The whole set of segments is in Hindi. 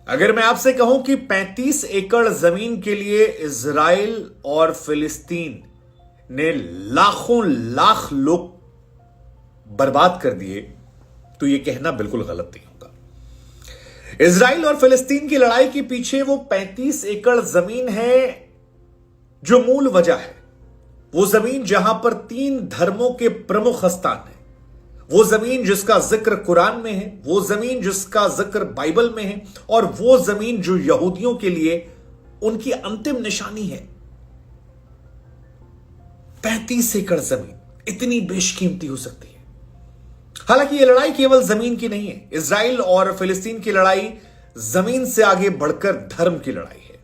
अगर मैं आपसे कहूं कि 35 एकड़ जमीन के लिए इजराइल और फिलिस्तीन ने लाखों लाख लोग बर्बाद कर दिए, तो यह कहना बिल्कुल गलत नहीं होगा। इजराइल और फिलिस्तीन की लड़ाई के पीछे वो 35 एकड़ जमीन है जो मूल वजह है। वो जमीन जहां पर 3 धर्मों के प्रमुख स्थान है, वो जमीन जिसका जिक्र कुरान में है, वो जमीन जिसका जिक्र बाइबल में है, और वो जमीन जो यहूदियों के लिए उनकी अंतिम निशानी है। 35 एकड़ जमीन इतनी बेशकीमती हो सकती है। हालांकि यह लड़ाई केवल जमीन की नहीं है। इजराइल और फिलिस्तीन की लड़ाई जमीन से आगे बढ़कर धर्म की लड़ाई है।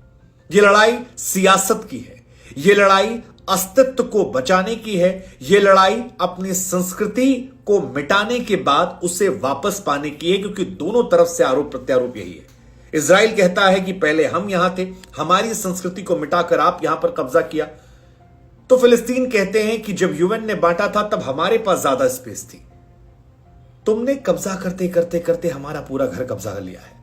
यह लड़ाई सियासत की है। यह लड़ाई अस्तित्व को बचाने की है। यह लड़ाई अपनी संस्कृति को मिटाने के बाद उसे वापस पाने की है, क्योंकि दोनों तरफ से आरोप प्रत्यारोप यही है। इजराइल कहता है कि पहले हम यहां थे, हमारी संस्कृति को मिटाकर आप यहां पर कब्जा किया। तो फिलिस्तीन कहते हैं कि जब यूएन ने बांटा था तब हमारे पास ज्यादा स्पेस थी, तुमने कब्जा करते करते करते हमारा पूरा घर कब्जा कर लिया है।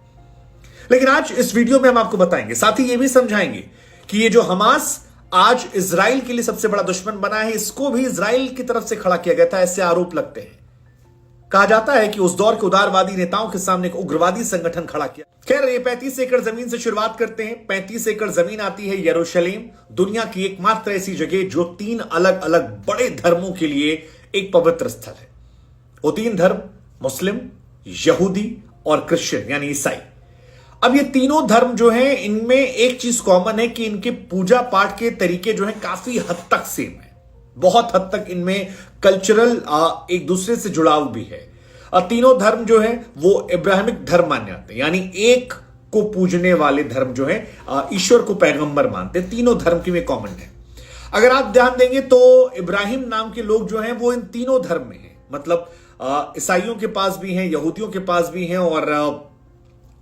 लेकिन आज इस वीडियो में हम आपको बताएंगे, साथ ही यह भी समझाएंगे कि ये जो हमास आज इजराइल के लिए सबसे बड़ा दुश्मन बना है, इसको भी इजराइल की तरफ से खड़ा किया गया था, ऐसे आरोप लगते हैं। कहा जाता है कि उस दौर के उदारवादी नेताओं के सामने एक उग्रवादी संगठन खड़ा किया। खैर, ये 35 एकड़ जमीन से शुरुआत करते हैं। 35 एकड़ जमीन आती है यरूशलेम, दुनिया की एकमात्र ऐसी जगह जो 3 अलग अलग बड़े धर्मों के लिए एक पवित्र स्थल है। वो 3 धर्म मुस्लिम, यहूदी और क्रिश्चियन यानी ईसाई। अब ये तीनों धर्म जो हैं, इनमें एक चीज कॉमन है कि इनके पूजा पाठ के तरीके जो हैं काफी हद तक सेम है। बहुत हद तक इनमें कल्चरल एक दूसरे से जुड़ाव भी है। तीनों धर्म जो है वो इब्राहिमिक धर्म माने जाते हैं, यानी एक को पूजने वाले धर्म जो है ईश्वर को पैगंबर मानते हैं। तीनों धर्म की में कॉमन है। अगर आप ध्यान देंगे तो इब्राहिम नाम के लोग जो हैं वो इन तीनों धर्म में हैं। मतलब ईसाइयों के पास भी हैं, यहूदियों के पास भी हैं और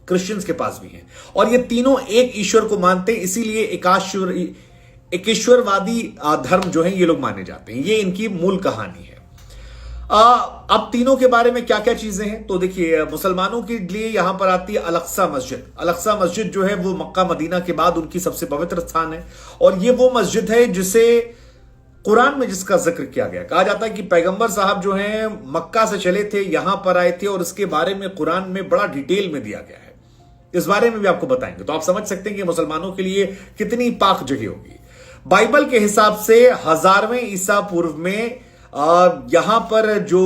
क्रिश्चियंस के पास भी हैं। और ये तीनों एक ईश्वर को मानते हैं, इसीलिए एक ईश्वरवादी धर्म जो है ये लोग माने जाते हैं। ये इनकी मूल कहानी है। अब तीनों के बारे में क्या क्या चीजें हैं तो देखिए, मुसलमानों के लिए यहां पर आती है अल-अक्सा मस्जिद। अल-अक्सा मस्जिद जो है वो मक्का मदीना के बाद उनकी सबसे पवित्र स्थान है, और ये वो मस्जिद है जिसे कुरान में जिसका जिक्र किया गया। कहा जाता है कि पैगंबर साहब जो हैं मक्का से चले थे, यहां पर आए थे, और इसके बारे में कुरान में बड़ा डिटेल में दिया गया है। इस बारे में भी आपको बताएंगे, तो आप समझ सकते हैं कि मुसलमानों के लिए कितनी पाक जगह होगी। बाइबल के हिसाब से 1000वें ईसा पूर्व में यहां पर जो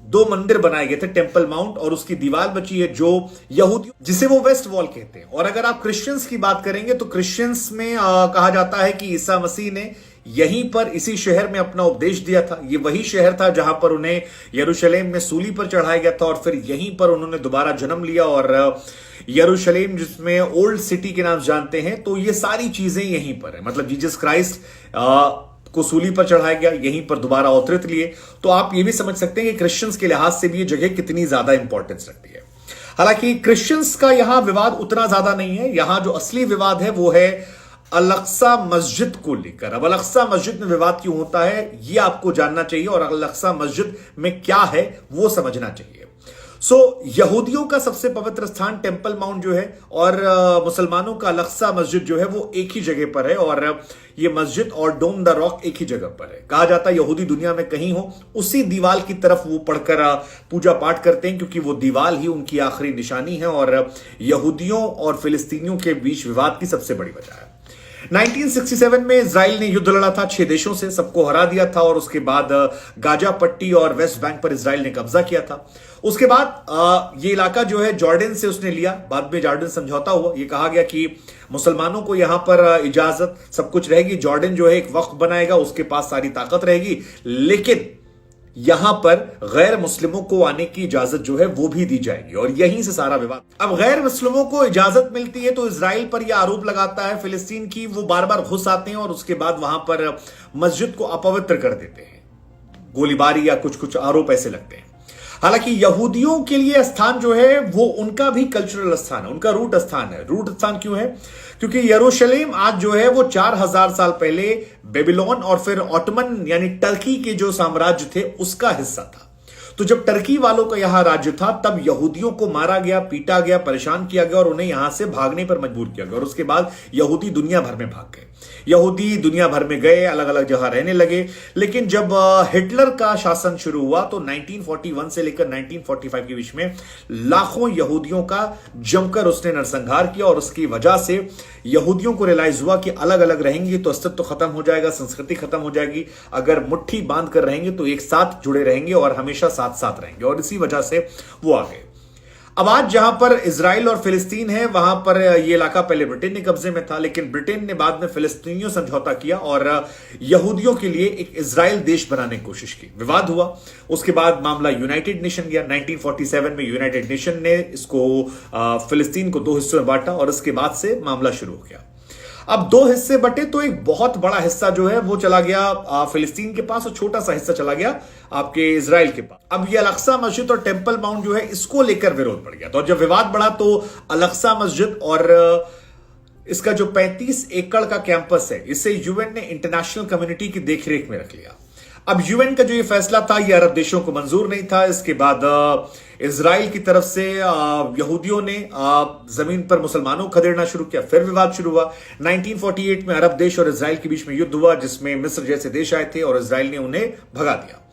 2 मंदिर बनाए गए थे, टेंपल माउंट और उसकी दीवार बची है जो यहूदी, जिसे वो वेस्ट वॉल कहते हैं। और अगर आप क्रिश्चियंस की बात करेंगे तो क्रिश्चियंस में कहा जाता है कि ईसा मसीह ने यहीं पर इसी शहर में अपना उपदेश दिया था। ये वही शहर था जहां पर उन्हें यरूशलेम में सूली पर चढ़ाया गया था, और फिर यहीं पर उन्होंने दोबारा जन्म लिया। और यरूशलेम जिसमें ओल्ड सिटी के नाम जानते हैं, तो ये सारी चीजें यहीं पर है। मतलब जीसस क्राइस्ट को सूली पर चढ़ाया गया, यहीं पर दोबारा अवतरित लिए। तो आप ये भी समझ सकते हैं कि क्रिश्चियंस के लिहाज से भी ये जगह कितनी ज्यादा इंपॉर्टेंस रखती है। हालांकि क्रिश्चियंस का यहां विवाद उतना ज्यादा नहीं है। यहां जो असली विवाद है वो है अल-अक्सा मस्जिद को लेकर। अब अल-अक्सा मस्जिद में विवाद क्यों होता है ये आपको जानना चाहिए, और अल-अक्सा मस्जिद में क्या है वो समझना चाहिए। यहूदियों का सबसे पवित्र स्थान टेंपल माउंट जो है, और मुसलमानों का अल-अक्सा मस्जिद जो है वो एक ही जगह पर है, और ये मस्जिद और डोम द रॉक एक ही जगह पर है। कहा जाता है यहूदी दुनिया में कहीं हो उसी दीवाल की तरफ वो पढ़कर पूजा पाठ करते हैं, क्योंकि वो दीवाल ही उनकी आखिरी निशानी है, और यहूदियों और फिलिस्तीनियों के बीच विवाद की सबसे बड़ी वजह है। 1967 में इजराइल ने युद्ध लड़ा था 6 देशों से, सबको हरा दिया था, और उसके बाद गाजा पट्टी और वेस्ट बैंक पर इजराइल ने कब्जा किया था। उसके बाद ये इलाका जो है जॉर्डन से उसने लिया। बाद में जॉर्डन समझौता हुआ। ये कहा गया कि मुसलमानों को यहां पर इजाजत सब कुछ रहेगी, जॉर्डन जो है एक वक्त बनाएगा, उसके पास सारी ताकत रहेगी, लेकिन यहां पर गैर मुस्लिमों को आने की इजाजत जो है वो भी दी जाएगी, और यहीं से सारा विवाद। अब गैर मुस्लिमों को इजाजत मिलती है तो इजराइल पर यह आरोप लगाता है फिलिस्तीन की, वो बार बार घुस आते हैं और उसके बाद वहां पर मस्जिद को अपवित्र कर देते हैं, गोलीबारी या कुछ आरोप ऐसे लगते हैं। हालांकि यहूदियों के लिए स्थान जो है वो उनका भी कल्चरल स्थान है, उनका रूट स्थान है। रूट स्थान क्यों है? क्योंकि यरूशलेम आज जो है वो 4000 साल पहले बेबीलोन और फिर ऑटोमन यानी टर्की के जो साम्राज्य थे उसका हिस्सा था। तो जब टर्की वालों का यहां राज्य था तब यहूदियों को मारा गया, पीटा गया, परेशान किया गया और उन्हें यहां से भागने पर मजबूर किया गया। और उसके बाद यहूदी दुनिया भर में भाग गए, यहूदी दुनिया भर में गए, अलग अलग जगह रहने लगे। लेकिन जब हिटलर का शासन शुरू हुआ तो 1941 से लेकर 1945 के बीच में लाखों यहूदियों का जमकर उसने नरसंहार किया। और उसकी वजह से यहूदियों को रियलाइज हुआ कि अलग अलग रहेंगे तो अस्तित्व खत्म हो जाएगा, संस्कृति खत्म हो जाएगी। अगर मुट्ठी बांध कर रहेंगे तो एक साथ जुड़े रहेंगे और हमेशा साथ साथ रहेंगे। और इसी वजह से वो आ गए। अब आज जहां पर इजराइल और फिलिस्तीन है वहां पर यह इलाका पहले ब्रिटेन के कब्जे में था, लेकिन ब्रिटेन ने बाद में फिलिस्तीनियों समझौता किया और यहूदियों के लिए एक इजराइल देश बनाने की कोशिश की। विवाद हुआ, उसके बाद मामला यूनाइटेड नेशन गया। 1947 में यूनाइटेड नेशन ने इसको फिलिस्तीन को 2 हिस्सों में बांटा और इसके बाद से मामला शुरू हो गया। अब 2 हिस्से बटे तो एक बहुत बड़ा हिस्सा जो है वो चला गया फिलिस्तीन के पास और छोटा सा हिस्सा चला गया आपके इजराइल के पास। अब ये अल-अक्सा मस्जिद और टेंपल माउंट जो है इसको लेकर विरोध बढ़ गया। तो जब विवाद बढ़ा तो अल-अक्सा मस्जिद और इसका जो 35 एकड़ का कैंपस है इसे यूएन ने इंटरनेशनल कम्युनिटी की देखरेख में रख लिया। अब यूएन का जो ये फैसला था ये अरब देशों को मंजूर नहीं था। इसके बाद इजराइल की तरफ से यहूदियों ने जमीन पर मुसलमानों को खदेड़ना शुरू किया। फिर विवाद शुरू हुआ। 1948 में अरब देश और इजराइल के बीच में युद्ध हुआ जिसमें मिस्र जैसे देश आए थे और इजराइल ने उन्हें भगा दिया।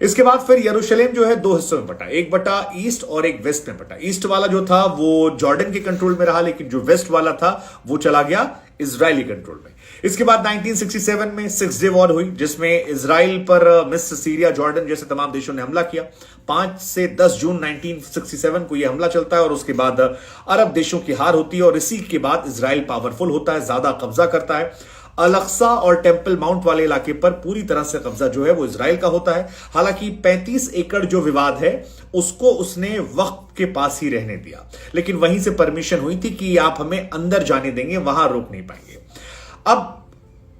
इसके बाद फिर यरूशलेम जो है 2 हिस्सों में बटा, एक बटा ईस्ट और एक वेस्ट में बटा। ईस्ट वाला जो था वो जॉर्डन के कंट्रोल में रहा, लेकिन जो वेस्ट वाला था वो चला गया इजरायली कंट्रोल में। इसके बाद 1967 में 6 डे वॉर हुई जिसमें इजराइल पर मिस्र, सीरिया, जॉर्डन जैसे तमाम देशों ने हमला किया। 5 से 10 जून 1967 को यह हमला चलता है और उसके बाद अरब देशों की हार होती है और इसी के बाद इजराइल पावरफुल होता है, ज्यादा कब्जा करता है। अल-अक्सा और टेंपल माउंट वाले इलाके पर पूरी तरह से कब्जा जो है वो इजराइल का होता है। हालांकि 35 एकड़ जो विवाद है उसको उसने वक्फ के पास ही रहने दिया, लेकिन वहीं से परमिशन हुई थी कि आप हमें अंदर जाने देंगे, वहां रोक नहीं पाएंगे। अब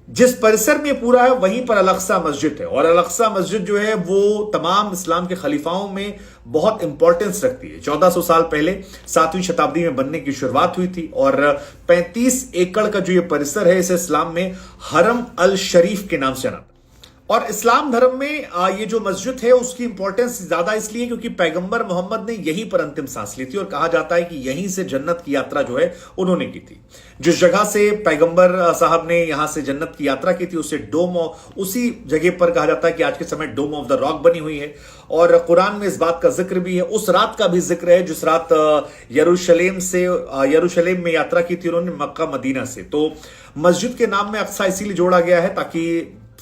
जिस परिसर में पूरा है वहीं पर अल-अक्सा मस्जिद है और अल-अक्सा मस्जिद जो है वो तमाम इस्लाम के खलीफाओं में बहुत इंपॉर्टेंस रखती है। 1400 साल पहले 7वीं शताब्दी में बनने की शुरुआत हुई थी और 35 एकड़ का जो ये परिसर है इसे इस्लाम में हरम अल शरीफ के नाम से जाना। और इस्लाम धर्म में ये जो मस्जिद है उसकी इंपॉर्टेंस ज्यादा इसलिए क्योंकि पैगंबर मोहम्मद ने यहीं पर अंतिम सांस ली थी और कहा जाता है कि यहीं से जन्नत की यात्रा जो है उन्होंने की थी। जिस जगह से पैगंबर साहब ने यहां से जन्नत की यात्रा की थी उसे उसी जगह पर कहा जाता है कि आज के समय डोम ऑफ द रॉक बनी हुई है। और कुरान में इस बात का जिक्र भी है, उस रात का भी जिक्र है जिस रात यरूशलेम में यात्रा की थी उन्होंने मक्का मदीना से। तो मस्जिद के नाम में अक्सा इसीलिए जोड़ा गया है ताकि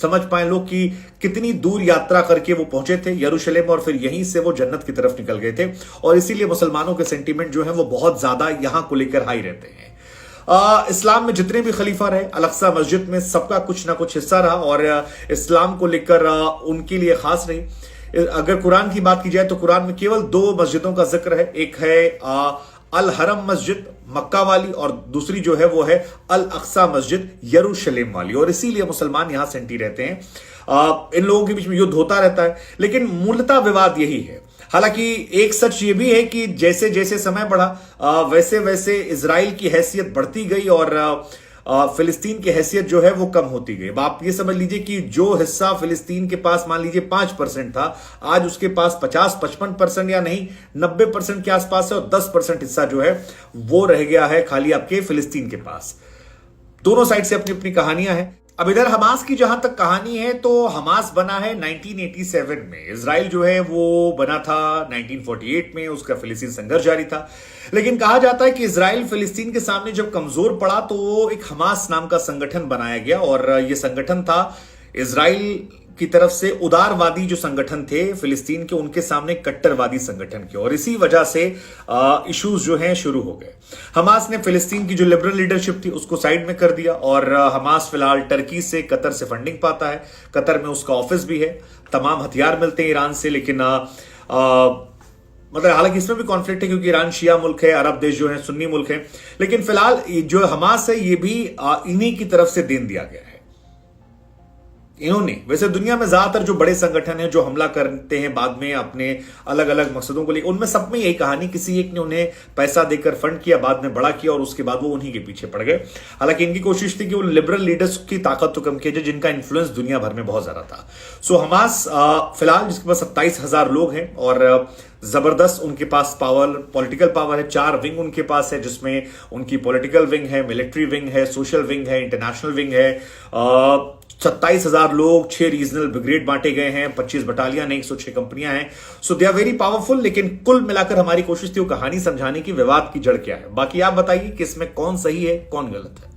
समझ पाए लोग कि कितनी दूर यात्रा करके वो पहुंचे थे यरूशलेम और फिर यहीं से वो जन्नत की तरफ निकल गए थे। और इसीलिए मुसलमानों के सेंटीमेंट जो है वो बहुत ज्यादा यहां को लेकर हाई रहते हैं। इस्लाम में जितने भी खलीफा रहे अल-अक्सा मस्जिद में सबका कुछ ना कुछ हिस्सा रहा और इस्लाम को लेकर उनके लिए खास रही। अगर कुरान की बात की जाए तो कुरान में केवल 2 मस्जिदों का जिक्र है, एक है अल हरम मस्जिद मक्का वाली और दूसरी जो है वो है अल अक्सा मस्जिद यरूशलेम वाली। और इसीलिए मुसलमान यहां सेंटी रहते हैं। इन लोगों के बीच में युद्ध होता रहता है लेकिन मूलतः विवाद यही है। हालांकि एक सच ये भी है कि जैसे जैसे समय बढ़ा वैसे वैसे इजराइल की हैसियत बढ़ती गई और फिलिस्तीन की हैसियत जो है वो कम होती गई। अब आप ये समझ लीजिए कि जो हिस्सा फिलिस्तीन के पास मान लीजिए 5% था, आज उसके पास 50-55% या नहीं 90% के आसपास है और 10% हिस्सा जो है वो रह गया है खाली आपके फिलिस्तीन के पास। दोनों साइड से अपनी अपनी कहानियां हैं। अब इधर हमास की जहां तक कहानी है तो हमास बना है 1987 में। इजराइल जो है वो बना था 1948 में, उसका फिलिस्तीन संघर्ष जारी था। लेकिन कहा जाता है कि इजराइल फिलिस्तीन के सामने जब कमजोर पड़ा तो एक हमास नाम का संगठन बनाया गया और यह संगठन था इजराइल की तरफ से उदारवादी जो संगठन थे फिलिस्तीन के, उनके सामने कट्टरवादी संगठन के। और इसी वजह से इश्यूज जो हैं शुरू हो गए। हमास ने फिलिस्तीन की जो लिबरल लीडरशिप थी उसको साइड में कर दिया और हमास फिलहाल टर्की से, कतर से फंडिंग पाता है। कतर में उसका ऑफिस भी है, तमाम हथियार मिलते हैं ईरान से। लेकिन मतलब हालांकि इसमें भी कॉन्फ्लिक्ट है क्योंकि ईरान शिया मुल्क है, अरब देश जो है सुन्नी मुल्क है। लेकिन फिलहाल जो हमास है ये भी इन्हीं की तरफ से देन दिया गया है। इन्होंने, वैसे दुनिया में ज्यादातर जो बड़े संगठन हैं जो हमला करते हैं बाद में अपने अलग अलग मकसदों को लेकर, उनमें सब में यही कहानी, किसी एक ने उन्हें पैसा देकर फंड किया, बाद में बड़ा किया और उसके बाद वो उन्हीं के पीछे पड़ गए। हालांकि इनकी कोशिश थी कि वो लिबरल लीडर्स की ताकत तो कम कीजिए जिनका इन्फ्लुएंस दुनिया भर में बहुत ज्यादा था। सो हमास फिलहाल जिसके पास 27,000 लोग हैं और जबरदस्त उनके पास पावर, पॉलिटिकल पावर है। 4 विंग उनके पास है जिसमें उनकी पॉलिटिकल विंग है, मिलिट्री विंग है, सोशल विंग है, इंटरनेशनल विंग है। 27,000 लोग, 6 रीजनल ब्रिगेड बांटे गए हैं, 25 बटालियन है, 106 कंपनियां हैं। सो दे आर वेरी पावरफुल। लेकिन कुल मिलाकर हमारी कोशिश थी वो कहानी समझाने की, विवाद की जड़ क्या है। बाकी आप बताइए कि इसमें कौन सही है कौन गलत है।